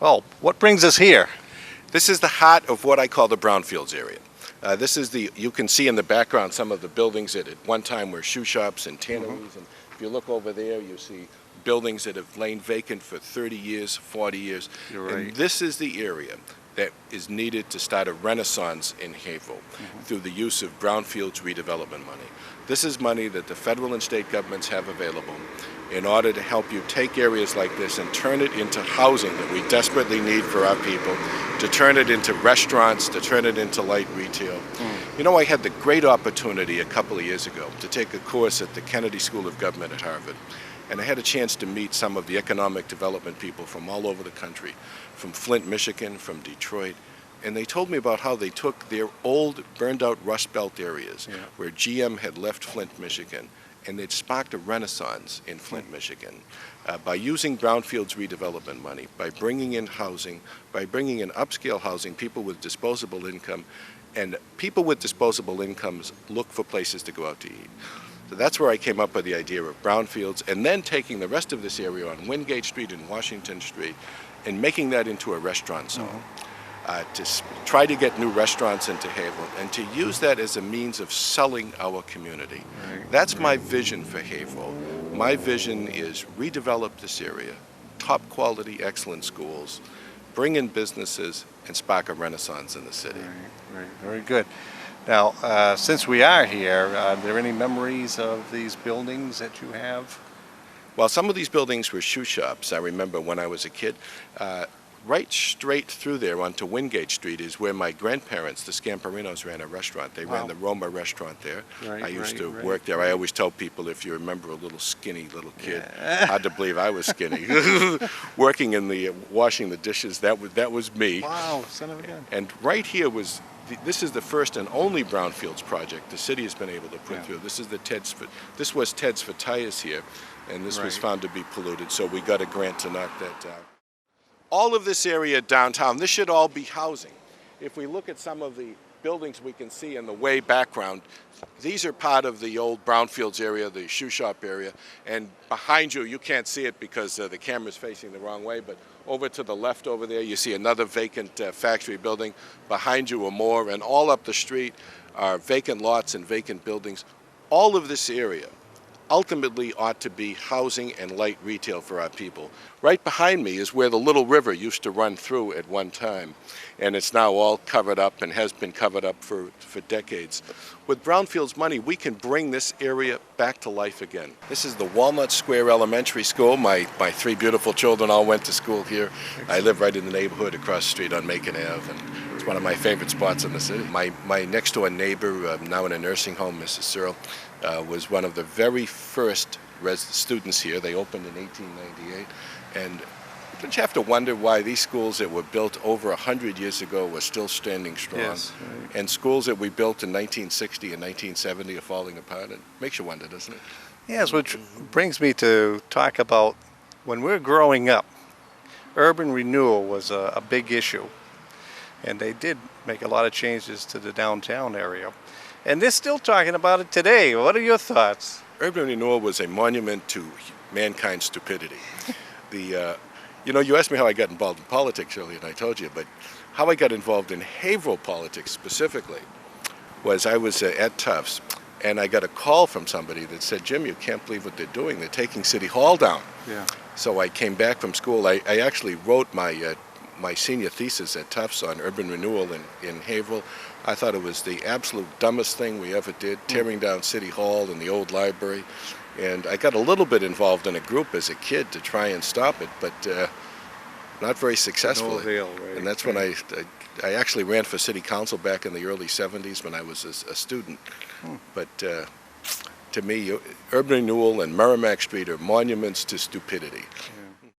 Well, what brings us here? This is the heart of what I call the brownfields area. You can see in the background some of the buildings that at one time were shoe shops and tanneries. And if you look over there, you see buildings that have lain vacant for 30 years, 40 years. You're right. And this is the area that is needed to start a renaissance in Haverhill through the use of brownfields redevelopment money. This is money that the federal and state governments have available in order to help you take areas like this and turn it into housing that we desperately need for our people, to turn it into restaurants, to turn it into light retail. You know, I had the great opportunity a couple of years ago to take a course at the Kennedy School of Government at Harvard. And I had a chance to meet some of the economic development people from all over the country, from Flint, Michigan, from Detroit. And they told me about how they took their old burned out Rust Belt areas where GM had left Flint, Michigan, and they'd sparked a renaissance in Flint, Michigan by using brownfields redevelopment money, by bringing in housing, by bringing in upscale housing, people with disposable income, and people with disposable incomes look for places to go out to eat. So that's where I came up with the idea of brownfields, and then taking the rest of this area on Wingate Street and Washington Street and making that into a restaurant zone. To try to get new restaurants into Haverhill and to use that as a means of selling our community. That's my vision for Haverhill. My vision is redevelop this area, top quality, excellent schools, bring in businesses, and spark a renaissance in the city. Right. Very good. Now, since we are here, are there any memories of these buildings that you have? Well, some of these buildings were shoe shops. I remember when I was a kid. Right straight through there onto Wingate Street is where my grandparents, the Scamparinos, ran a restaurant. They ran the Roma restaurant there. I used to work there. I always tell people, if you remember a little skinny little kid, hard to believe I was skinny, working in the washing the dishes, that was me. Wow, son of a gun. And right here this is the first and only brownfields project the city has been able to put through. This was Ted's for Tires here, and this was found to be polluted, so we got a grant to knock that down. All of this area downtown, this should all be housing. If we look at some of the buildings we can see in the way background, these are part of the old brownfields area, the shoe shop area, and behind you can't see it because the camera's facing the wrong way, but over to the left over there you see another vacant factory building. Behind you are more, and all up the street are vacant lots and vacant buildings. All of this area ultimately ought to be housing and light retail for our people. Right behind me is where the Little River used to run through at one time, and it's now all covered up and has been covered up for decades. With brownfields money, we can bring this area back to life again. This is the Walnut Square Elementary School. My three beautiful children all went to school here. I live right in the neighborhood across the street on Macon Ave, and it's one of my favorite spots in the city. My next door neighbor, now in a nursing home, Mrs. Searle, was one of the very first students here. They opened in 1898, and don't you have to wonder why these schools that were built over 100 years ago were still standing strong? Yes, and schools that we built in 1960 and 1970 are falling apart? It makes you wonder, doesn't it? Yes, which brings me to talk about when we're growing up, urban renewal was a big issue, and they did make a lot of changes to the downtown area. And they're still talking about it today. What are your thoughts? Urban renewal was a monument to mankind's stupidity. You asked me how I got involved in politics earlier, and I told you, but how I got involved in Haverhill politics specifically was I was at Tufts, and I got a call from somebody that said, "Jim, you can't believe what they're doing. They're taking City Hall down." Yeah. So I came back from school. I actually wrote my senior thesis at Tufts on urban renewal in Haverhill. I thought it was the absolute dumbest thing we ever did, tearing down City Hall and the old library. And I got a little bit involved in a group as a kid to try and stop it, but not very successfully. No avail, right? And that's when I actually ran for city council back in the early 70s when I was a student. But to me, urban renewal and Merrimack Street are monuments to stupidity.